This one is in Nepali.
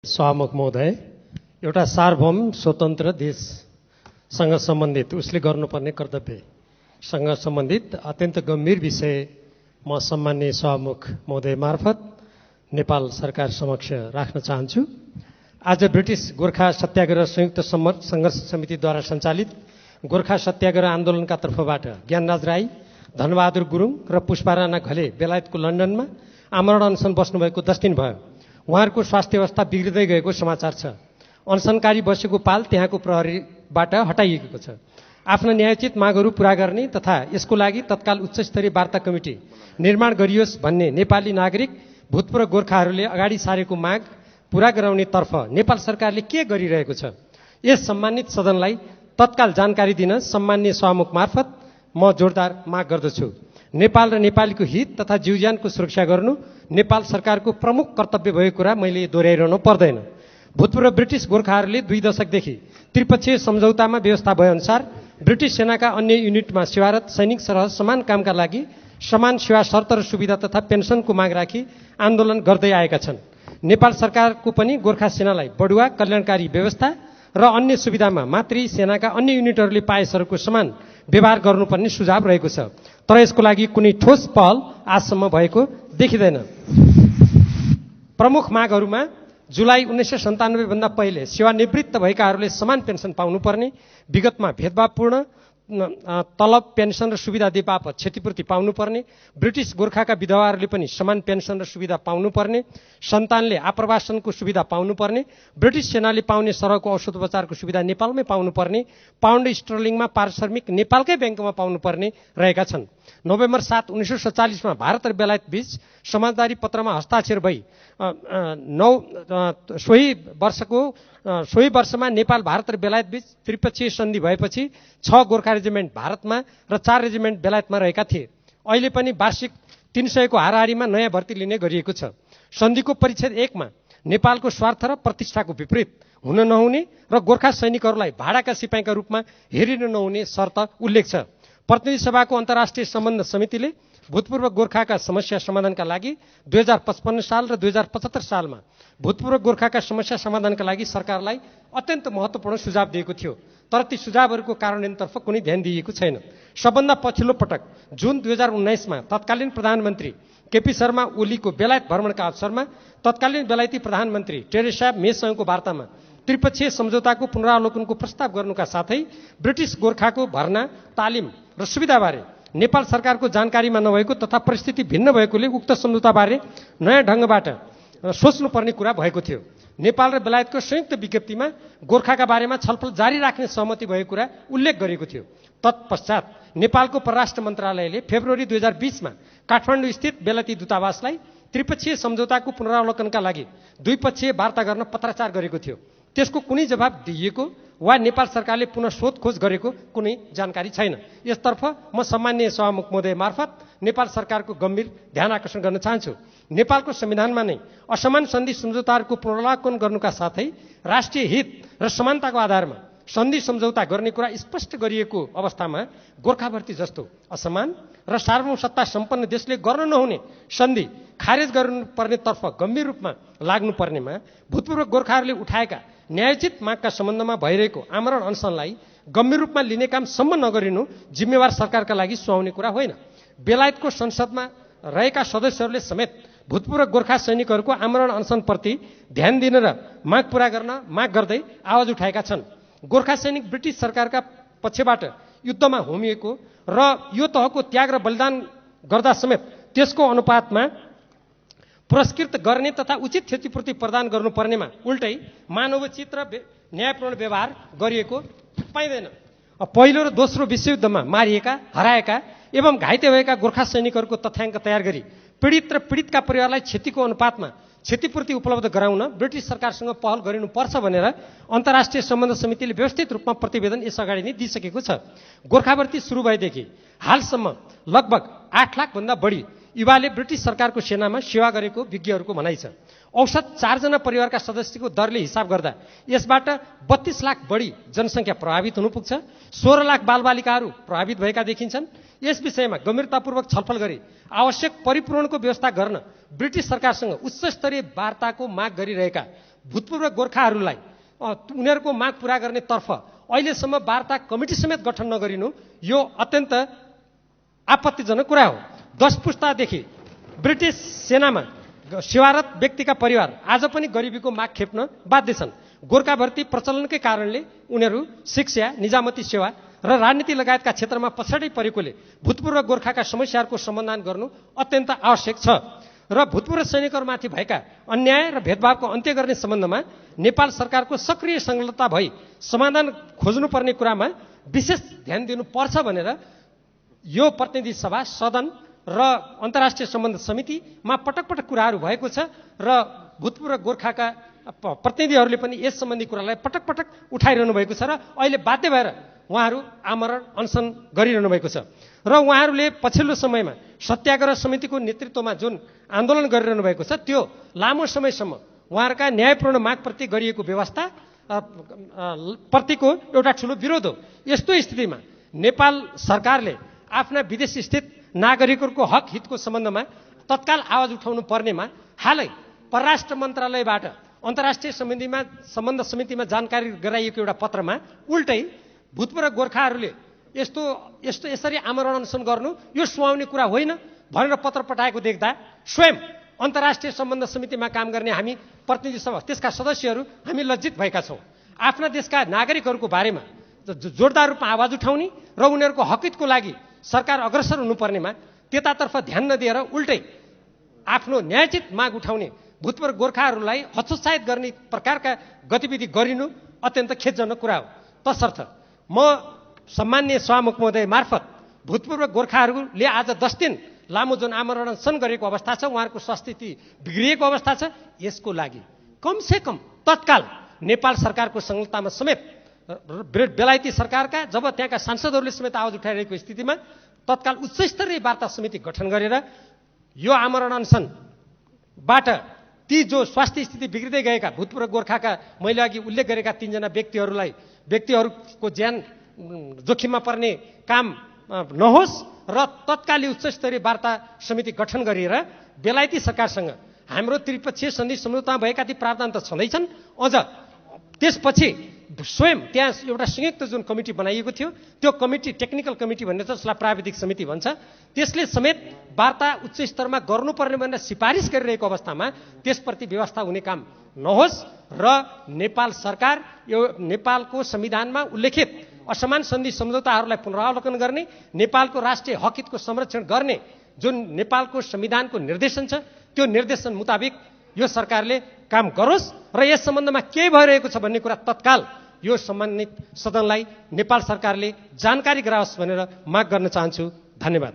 सभामुख महोदय, एउटा सार्वभौम स्वतन्त्र देशसँग सम्बन्धित उसले गर्नुपर्ने कर्तव्यसँग सम्बन्धित अत्यन्त गम्भीर विषय म सम्माननीय सभामुख महोदय मार्फत नेपाल सरकार समक्ष राख्न चाहन्छु। आज ब्रिटिस गोर्खा सत्याग्रह संयुक्त संघर्ष समितिद्वारा सञ्चालित गोर्खा सत्याग्रह आन्दोलनका तर्फबाट ज्ञानराज राई, धनबहादुर गुरुङ र पुष्पाराणा घले बेलायतको लन्डनमा आमरण अनसन बस्नुभएको 10 दिन भयो। उहाँहरूको स्वास्थ्य अवस्था बिग्रिँदै गएको समाचार छ। अनसनकारी बसेको पाल त्यहाँको प्रहरीबाट हटाइएको छ। आफ्ना न्यायोचित मागहरू पूरा गर्ने तथा यसको लागि तत्काल उच्चस्तरीय वार्ता कमिटी निर्माण गरियोस् भन्ने नेपाली नागरिक भूतपूर्व गोर्खाहरूले अगाडि सारेको माग पूरा गराउने तर्फ नेपाल सरकारले के गरिरहेको छ, यस सम्मानित सदनलाई तत्काल जानकारी दिन सम्माननीय सभामुख मार्फत म जोरदार माग गर्दछु। नेपाल र नेपालीको हित तथा जीवज्यानको सुरक्षा गर्नु नेपाल सरकारको प्रमुख कर्तव्य भएको कुरा मैले दोहोऱ्याइरहनु पर्दैन। भूतपूर्व ब्रिटिस गोर्खाहरूले 2 दशकदेखि त्रिपक्षीय सम्झौतामा व्यवस्था भएअनुसार ब्रिटिस सेनाका अन्य युनिटमा सेवारत सैनिक सरह समान कामका लागि समान सेवा शर्त र सुविधा तथा पेन्सनको माग राखी आन्दोलन गर्दै आएका छन्। नेपाल सरकारको पनि गोर्खा सेनालाई बढुवा कल्याणकारी व्यवस्था र अन्य सुविधामा मातृ सेनाका अन्य युनिटहरूले पाएसहरूको समान व्यवहार गर्नुपर्ने सुझाव रहेको छ, तर यसको लागि कुनै ठोस पहल आजसम्म भएको देखिँदैन। प्रमुख मागहरूमा जुलाई 1997 भन्दा पहिले सेवानिवृत्त भएकाहरूले समान पेन्सन पाउनुपर्ने, विगतमा भेदभावपूर्ण तलब पेन्सन र सुविधा दिए बापत क्षतिपूर्ति पाउनुपर्ने, ब्रिटिस गोर्खाका विधवाहरूले पनि समान पेन्सन र सुविधा पाउनुपर्ने, सन्तानले आप्रवासनको सुविधा पाउनुपर्ने, ब्रिटिस सेनाले पाउने सरहको औषधोपचारको सुविधा नेपालमै पाउनुपर्ने, पाउन्ड स्टर्लिङमा पारिश्रमिक नेपालकै ब्याङ्कमा पाउनुपर्ने रहेका छन्। नोभेम्बर 7, 1947 मा भारत र बेलायत बीच समझदारी पत्रमा हस्ताक्षर भई सोही वर्षमा नेपाल भारत र बेलायत बीच त्रिपक्षीय सन्धि भएपछि 6 गोर्खा रेजिमेन्ट भारतमा र 4 रेजिमेन्ट बेलायतमा रहेका थिए। अहिले पनि वार्षिक 300 को हाराहारीमा नयाँ भर्ती लिने गरिएको छ। सन्धिको परिच्छेद 1 मा नेपालको स्वार्थ र प्रतिष्ठाको विपरीत हुन नहुने र गोर्खा सैनिकहरूलाई भाडाका सिपाहीका रूपमा हेरिन नहुने शर्त उल्लेख छ। प्रतिनिधि सभाको अन्तर्राष्ट्रिय सम्बन्ध समितिले भूतपूर्व गोर्खाका समस्या समाधानका लागि 2055 साल र 2075 सालमा भूतपूर्व गोर्खाका समस्या समाधानका लागि सरकारलाई अत्यन्त महत्त्वपूर्ण सुझाव दिएको थियो, तर ती सुझावहरूको कार्यान्वयनतर्फ कुनै ध्यान दिइएको छैन। सबभन्दा पछिल्लो पटक जुन 2019 मा तत्कालीन प्रधानमन्त्री केपी शर्मा ओलीको बेलायत भ्रमणका अवसरमा तत्कालीन बेलायती प्रधानमन्त्री टेरेसा मेसँगको वार्तामा त्रिपक्षीय सम्झौताको पुनरावलोकनको प्रस्ताव गर्नुका साथै ब्रिटिस गोर्खाको भर्ना, तालिम र सुविधाबारे नेपाल सरकारको जानकारीमा नभएको तथा परिस्थिति भिन्न भएकोले उक्त सम्झौताबारे नयाँ ढङ्गबाट सोच्नुपर्ने कुरा भएको थियो। नेपाल र बेलायतको संयुक्त विज्ञप्तिमा गोर्खाका बारेमा छलफल जारी राख्ने सहमति भएको कुरा उल्लेख गरेको थियो। तत्पश्चात नेपालको परराष्ट्र मन्त्रालयले फेब्रुअरी 2020 मा काठमाडौँ स्थित बेलायती दूतावासलाई त्रिपक्षीय सम्झौताको पुनरावलोकनका लागि द्विपक्षीय वार्ता गर्न पत्राचार गरेको थियो। त्यसको कुनै जवाब दिइएको वा नेपाल सरकारले पुनः सोधखोज गरेको कुनै जानकारी छैन। यसतर्फ म सम्माननीय सभामुख महोदय मार्फत नेपाल सरकारको गम्भीर ध्यान आकर्षण गर्न चाहन्छु। नेपालको संविधानमा नै असमान सन्धि सम्झौताहरूको पुनरावलोकन गर्नुका साथै राष्ट्रिय हित र समानताको आधारमा सन्धि सम्झौता गर्ने कुरा स्पष्ट गरिएको अवस्थामा गोर्खाभर्ती जस्तो असमान र सार्वभौम सत्ता सम्पन्न देशले गर्न नहुने सन्धि खारेज गर्नुपर्नेतर्फ गम्भीर रूपमा लाग्नुपर्नेमा भूतपूर्व गोर्खाहरूले उठाएका न्यायोचित मागका सम्बन्धमा भइरहेको आमरण अनसनलाई गम्भीर रूपमा लिने काम सम्म नगरिनु जिम्मेवार सरकारका लागि सुहाउने कुरा होइन। बेलायतको संसदमा रहेका सदस्यहरूले समेत भूतपूर्व गोर्खा सैनिकहरूको आमरण अनसनप्रति ध्यान दिन र माग पूरा गर्न माग गर्दै आवाज उठाएका छन्। गोर्खा सैनिक ब्रिटिस सरकारका पक्षबाट युद्धमा होमिएको र यो तहको त्याग र बलिदान गर्दा समेत त्यसको अनुपातमा पुरस्कृत गर्ने तथा उचित क्षतिपूर्ति प्रदान गर्नुपर्नेमा उल्टै मानवोचित र न्यायपूर्ण व्यवहार गरिएको पाइँदैन। पहिलो र दोस्रो विश्वयुद्धमा मारिएका, हराएका एवं घाइते भएका गोर्खा सैनिकहरूको तथ्याङ्क तयार गरी पीडित र पीडितका परिवारलाई क्षतिको अनुपातमा क्षतिपूर्ति उपलब्ध गराउन ब्रिटिस सरकारसँग पहल गरिनुपर्छ भनेर अन्तर्राष्ट्रिय सम्बन्ध समितिले व्यवस्थित रूपमा प्रतिवेदन यसअगाडि नै दिइसकेको छ। गोर्खाभर्ती सुरु भएदेखि हालसम्म लगभग 8 लाख भन्दा बढी युवाले ब्रिटिस सरकारको सेनामा सेवा गरेको विज्ञहरूको भनाइ छ। औसत 4 जना परिवारका सदस्यको दरले हिसाब गर्दा यसबाट 32 लाख बढी जनसङ्ख्या प्रभावित हुन पुग्छ। 16 लाख बालबालिकाहरू प्रभावित भएका देखिन्छन्। यस विषयमा गम्भीरतापूर्वक छलफल गरी आवश्यक परिपूरणको व्यवस्था गर्न ब्रिटिस सरकारसँग उच्च स्तरीय वार्ताको माग गरिरहेका भूतपूर्व गोर्खाहरूलाई उनीहरूको माग पूरा गर्ने तर्फ अहिलेसम्म वार्ता कमिटी समेत गठन नगरिनु यो अत्यन्त आपत्तिजनक कुरा हो। 10 पुस्तादेखि ब्रिटिस सेनामा सेवारत व्यक्तिका परिवार आज पनि गरिबीको माग खेप्न बाध्य छन्। गोर्खा भर्ती प्रचलनकै कारणले उनीहरू शिक्षा, निजामती सेवा र राजनीति लगायतका क्षेत्रमा पछाडि परेकोले भूतपूर्व गोर्खाका समस्याहरूको समाधान गर्नु अत्यन्त आवश्यक छ र भूतपूर्व सैनिकहरूमाथि भएका अन्याय र भेदभावको अन्त्य गर्ने सम्बन्धमा नेपाल सरकारको सक्रिय संलग्नता भई समाधान खोज्नुपर्ने कुरामा विशेष ध्यान दिनुपर्छ भनेर यो प्रतिनिधि सभा, सदन र अन्तर्राष्ट्रिय सम्बन्ध समितिमा पटक पटक कुराहरू भएको छ र भूतपूर्व गोर्खाका प्रतिनिधिहरूले पनि यस सम्बन्धी कुरालाई पटक पटक उठाइरहनु भएको छ र अहिले बाध्य भएर उहाँहरू आमरण अनसन गरिरहनु भएको छ र उहाँहरूले पछिल्लो समयमा सत्याग्रह समितिको नेतृत्वमा जुन आन्दोलन गरिरहनु भएको छ त्यो लामो समयसम्म उहाँहरूका न्यायपूर्ण मागप्रति गरिएको व्यवस्था प्रतिको एउटा ठुलो विरोध हो। यस्तो स्थितिमा नेपाल सरकारले आफ्ना विदेशी स्थित नागरिकहरूको हक हितको सम्बन्धमा तत्काल आवाज उठाउनु पर्नेमा हालै परराष्ट्र मन्त्रालयबाट अन्तर्राष्ट्रिय सम्बन्ध समितिमा जानकारी गराइएको एउटा पत्रमा उल्टै भूतपूर्व गोर्खाहरूले यसरी आमरण अनसन गर्नु यो सुहाउने कुरा होइन भनेर पत्र पठाएको देख्दा स्वयं अन्तर्राष्ट्रिय सम्बन्ध समितिमा काम गर्ने हामी प्रतिनिधि सभा, त्यसका सदस्यहरू हामी लज्जित भएका छौँ। आफ्ना देशका नागरिकहरूको बारेमा जोरदार रूपमा आवाज उठाउने र उनीहरूको हकितको लागि सरकार अग्रसर हुनुपर्नेमा त्यतातर्फ ध्यान नदिएर उल्टै आफ्नो न्यायोचित माग उठाउने भूतपूर्व गोर्खाहरूलाई हतोत्साहित गर्ने प्रकारका गतिविधि गरिनु अत्यन्त खेदजनक कुरा हो। तसर्थ म सम्माननीय सभामुख महोदय मार्फत भूतपूर्व गोर्खाहरूले आज 10 दिन लामो जुन आमरण अनसन गरेको अवस्था छ, उहाँहरूको स्वास्थ्य स्थिति बिग्रिएको अवस्था छ, यसको लागि कमसेकम तत्काल नेपाल सरकारको संलग्नतामा समेत बेलायती सरकारका जब त्यहाँका सांसदहरूले समेत आवाज उठाइरहेको स्थितिमा तत्काल उच्चस्तरीय वार्ता समिति गठन गरेर यो आमरण अनसनबाट ती जो स्वास्थ्य स्थिति बिग्रिँदै गएका भूतपूर्व गोर्खाका मैले अघि उल्लेख गरेका 3 जना व्यक्तिहरूको ज्यान जोखिममा पर्ने काम नहोस् र तत्कालीन उच्चस्तरीय वार्ता समिति गठन गरेर बेलायती सरकारसँग हाम्रो त्रिपक्षीय सन्धि सम्झौतामा भएका ती प्रावधान त छँदैछन्, अझ त्यसपछि स्वयं त्यहाँ एउटा संयुक्त जुन कमिटी बनाइएको थियो त्यो कमिटी टेक्निकल कमिटी भन्ने छ, जसलाई प्राविधिक समिति भन्छ, त्यसले समेत वार्ता उच्च स्तरमा गर्नुपर्ने भनेर सिफारिस गरिरहेको अवस्थामा त्यसप्रति व्यवस्था हुने काम नहोस् र नेपाल सरकार यो नेपालको संविधानमा उल्लेखित असमान सन्धि सम्झौताहरूलाई पुनरावलोकन गर्ने, नेपालको राष्ट्रिय हक हितको संरक्षण गर्ने जुन नेपालको संविधानको निर्देशन छ त्यो निर्देशन मुताबिक यो सरकारले काम गरोस् र यस सम्बन्धमा के भइरहेको छ भन्ने कुरा तत्काल यो सम्बन्धित सदनलाई नेपाल सरकारले जानकारी गराओस् भनेर माग गर्न चाहन्छु। धन्यवाद।